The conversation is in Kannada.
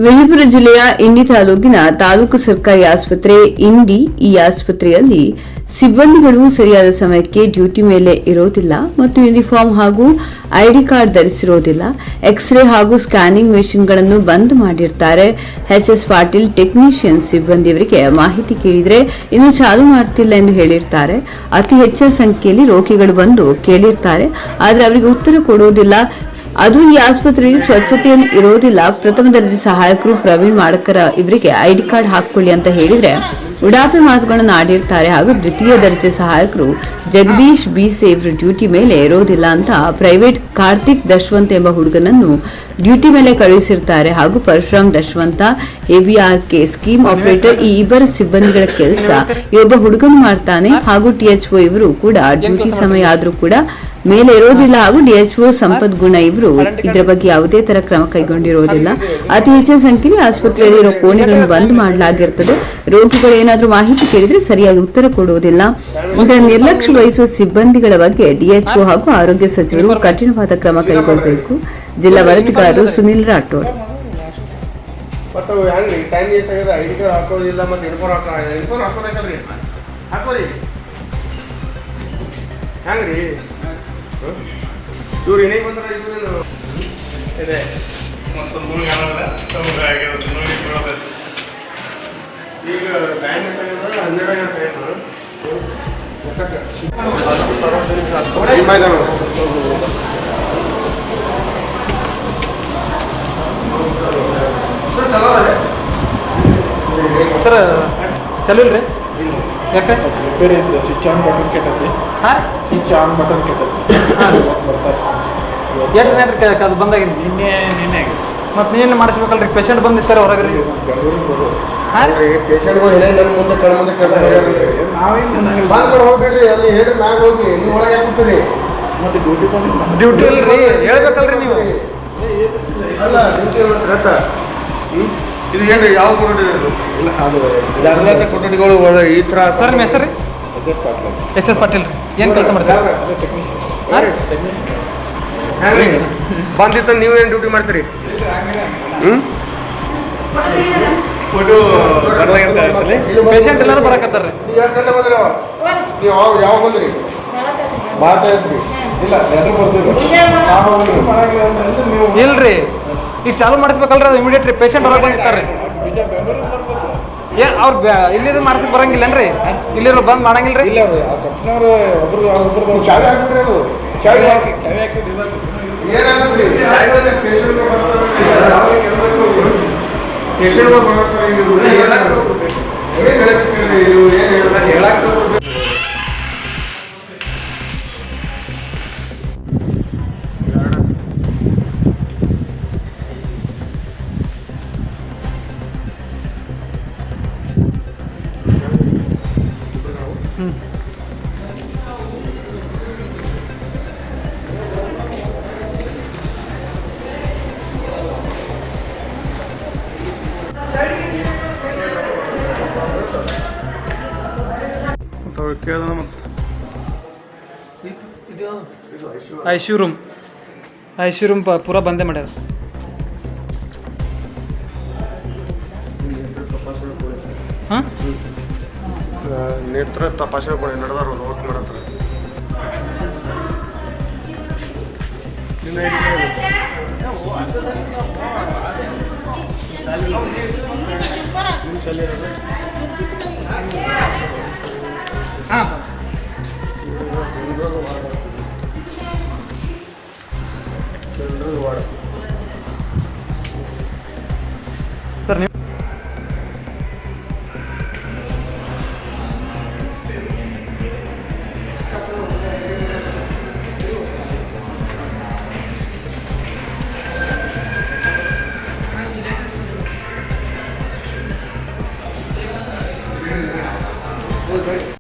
ವಿಜಯಪುರ ಜಿಲ್ಲೆಯ ಇಂಡಿ ತಾಲೂಕಿನ ತಾಲೂಕು ಸರ್ಕಾರಿ ಆಸ್ಪತ್ರೆ ಇಂಡಿ. ಈ ಆಸ್ಪತ್ರೆಯಲ್ಲಿ ಸಿಬ್ಬಂದಿಗಳು ಸರಿಯಾದ ಸಮಯಕ್ಕೆ ಡ್ಯೂಟಿ ಮೇಲೆ ಇರೋದಿಲ್ಲ ಮತ್ತು ಯೂನಿಫಾರ್ಮ್ ಹಾಗೂ ಐಡಿ ಕಾರ್ಡ್ ಧರಿಸಿರೋದಿಲ್ಲ. ಎಕ್ಸ್ರೇ ಹಾಗೂ ಸ್ಕ್ಯಾನಿಂಗ್ ಮೆಷಿನ್ಗಳನ್ನು ಬಂದ್ ಮಾಡಿರ್ತಾರೆ. ಎಚ್ಎಸ್ ಪಾಟೀಲ್ ಟೆಕ್ನಿಷಿಯನ್ ಸಿಬ್ಬಂದಿಯವರಿಗೆ ಮಾಹಿತಿ ಕೇಳಿದ್ರೆ ಇನ್ನು ಚಾಲು ಮಾಡ್ತಿಲ್ಲ ಎಂದು ಹೇಳಿರ್ತಾರೆ. ಅತಿ ಹೆಚ್ಚಿನ ಸಂಖ್ಯೆಯಲ್ಲಿ ರೋಗಿಗಳು ಬಂದು ಕೇಳಿರ್ತಾರೆ, ಆದರೆ ಅವರಿಗೆ ಉತ್ತರ ಕೊಡೋದಿಲ್ಲ. ಅದು ಈ ಆಸ್ಪತ್ರೆಯಲ್ಲಿ ಸ್ವಚ್ಛತೆಯನ್ನು ಇರೋದಿಲ್ಲ. ಪ್ರಥಮ ದರ್ಜೆ ಸಹಾಯಕರು ಪ್ರವೀಣ್ ಮಾಡಕರ ಇವರಿಗೆ ಐಡಿ ಕಾರ್ಡ್ ಹಾಕೊಳ್ಳಿ ಅಂತ ಹೇಳಿದ್ರೆ ಉಡಾಫೆ ಮಾತುಗಳನ್ನು ಆಡಿರ್ತಾರೆ. ಹಾಗೂ ದ್ವಿತೀಯ ದರ್ಜೆ ಸಹಾಯಕರು ಜಗದೀಶ್ ಬಿಸೆ ಇವರು ಡ್ಯೂಟಿ ಮೇಲೆ ಇರೋದಿಲ್ಲ ಅಂತ ಪ್ರೈವೇಟ್ ಕಾರ್ತಿಕ್ ದಶವಂತ್ ಎಂಬ ಹುಡುಗನನ್ನು ಡ್ಯೂಟಿ ಮೇಲೆ ಕಳುಹಿಸಿರ್ತಾರೆ. ಹಾಗೂ ಪರಶುರಾಮ್ ದಶವಂತ ಎಬಿಆರ್ಕೆ ಸ್ಕೀಮ್ ಆಪರೇಟರ್ ಈ ಇಬ್ಬರ ಸಿಬ್ಬಂದಿಗಳ ಕೆಲಸ ಈ ಒಬ್ಬ ಹುಡುಗನು ಮಾಡ್ತಾನೆ. ಹಾಗೂ ಟಿಎಚ್ಒ ಇವರು ಕೂಡ ಡ್ಯೂಟಿ ಸಮಯ ಆದ್ರೂ ಕೂಡ ಮೇಲೆ ಇರೋದಿಲ್ಲ. ಹಾಗೂ ಡಿಎಚ್ಒ ಸಂಪತ್ ಗುಣ ಇವರು ಇದರ ಬಗ್ಗೆ ಯಾವುದೇ ತರ ಕ್ರಮ ಕೈಗೊಂಡಿರೋದಿಲ್ಲ. ಅತಿ ಹೆಚ್ಚಿನ ಸಂಖ್ಯೆಯಲ್ಲಿ ಆಸ್ಪತ್ರೆಯಲ್ಲಿ ಇರೋ ಕೋಣೆಗಳನ್ನು ಬಂದ್ ಮಾಡಲಾಗಿರುತ್ತದೆ. ರೋಗಿಗಳು ಏನಾದರೂ ಮಾಹಿತಿ ಕೇಳಿದ್ರೆ ಸರಿಯಾಗಿ ಉತ್ತರ ಕೊಡುವುದಿಲ್ಲ. ಇದರ ನಿರ್ಲಕ್ಷ್ಯ ವಹಿಸುವ ಸಿಬ್ಬಂದಿಗಳ ಬಗ್ಗೆ ಡಿಎಚ್ಒ ಹಾಗೂ ಆರೋಗ್ಯ ಸಚಿವರು ಕಠಿಣವಾದ ಕ್ರಮ ಕೈಗೊಳ್ಳಬೇಕು. ಜಿಲ್ಲಾ ವರದಿಗಾರರು ಸುನಿಲ್ ರಾಠೋಡ್. ಇವ್ರು ಏನೇ ಬಂದ್ರೆ ಇದೆ ಮತ್ತೊಂದು ಈಗ ಟೈಮ್ 12 ಸರ್ ಚಲಿಲ್ರಿ ಯಾಕೆ ಬೇರೆ ಇಲ್ಲ. ಸ್ವಿಚ್ ಆನ್ ಬಟನ್ ಕೆಟ್ಟೈತಿ. ಹಾಂ ಸ್ವಿಚ್ ಆನ್ ಬಟನ್ ಕೆಟ್ಟೈತಿ. ಬರ್ತಾರೆ ಎಷ್ಟು ದಿನ ಅದು ಬಂದಾಗಿಲ್ಲ. ನಿನ್ನೆ ಮತ್ತು ನೀನು ಮಾಡಿಸ್ಬೇಕಲ್ರಿ. ಪೇಷಂಟ್ ಬಂದಿರ್ತಾರೆ ಹೊರಗೆ ರೀ. ಹಾಂ ರೀ ಪೇಷಂಟ್ಗಳು ಏನೇ ನನ್ನ ಮುಂದೆ ಕಣ್ಣು ಮುಂದೆ ನಾವೇನು ಬಂದ್ ಮಾಡಿ ಹೋಗ್ಬೇಡ್ರಿ. ಅಲ್ಲಿ ಹೇಳಿ ಮ್ಯಾಗ ಹೋಗಿ ನೀವು ಒಳಗೆ ಹಾಕ್ಬಿಡ್ತೀರಿ. ಮತ್ತೆ ಡ್ಯೂಟಿ ಬಂದು ಡ್ಯೂಟಿ ಇಲ್ರಿ ಹೇಳ್ಬೇಕಲ್ರಿ ನೀವು. ಅಲ್ಲ ಡ್ಯೂಟಿ ಹೇಳ್ತಾ ಇದು ಏನ್ರಿ ಯಾವ ಕೊಠಡಿ ಇಲ್ಲ ಅದು ಜಗಲಾತ ಕೊಠಡಿಗಳು ಈ ಥರ. ಸರ್ ನಿಮ್ಮ ಹೆಸರು ರೀ? ಎಸ್ ಎಸ್ ಪಾಟೀಲ್ ರೀ. ಏನು ಕೆಲಸ ಮಾಡ್ತಾರೆ? ಹಾಂ ರೀ ಟೆಕ್ನಿಷಿಯನ್. ಬಂದಿತ್ತ ನೀವೇನು ಡ್ಯೂಟಿ ಮಾಡ್ತೀರಿ? ಪೇಷಂಟ್ ಎಲ್ಲರೂ ಬರಕತ್ತಾರ. ಎಷ್ಟು ಗಂಟೆ ಬಂದ್ರಿ? ನೀವು ಯಾವಾಗ ಬಂದ್ರಿ? ಭಾಳ ಐತ್ರಿ. ಇಲ್ಲ ಇಲ್ರಿ ಈಗ ಚಾಲು ಮಾಡಿಸ್ಬೇಕಲ್ರಿ. ಅದು ಇಮಿಡಿಯೇಟ್ ರೀ. ಪೇಷಂಟ್ ಹೊರಗೆ ಬಂದಿರ್ತಾರೆ ರೀ. ಏನು ಅವ್ರು ಇಲ್ಲಿದ್ದು ಮಾಡಿಸಕ್ಕೆ ಬರಂಗಿಲ್ಲೇನ್ರಿ? ಇಲ್ಲಿರೋ ಬಂದ್ ಮಾಡಂಗಿಲ್ಲ ರೀ. ಇಲ್ಲ ಒಬ್ರು ಚಾವಿ ಹಾಕ್ಬಿಡ್ರಿ. ಅದು ಚಾವಿ ಹಾಕಿ ಏನಾಗುತ್ತೆ ಪೇಷಂಟ್ಗಳು ಬರ್ತಾರೆ. ಹೇಳಕ್ಕೆ ಕೇಳಿದ ಮತ್ತು ಐ ಸಿ ರೂಮ್ ಪೂರಾ ಬಂದೇ ಮಾಡ್ಯಾರ. ಹಾಂ ನೇತ್ರ ತಪಾಸಣೆ ನಡೆದಾರ ವರ್ಕ್ ಮಾಡತ್ತಾರೆ.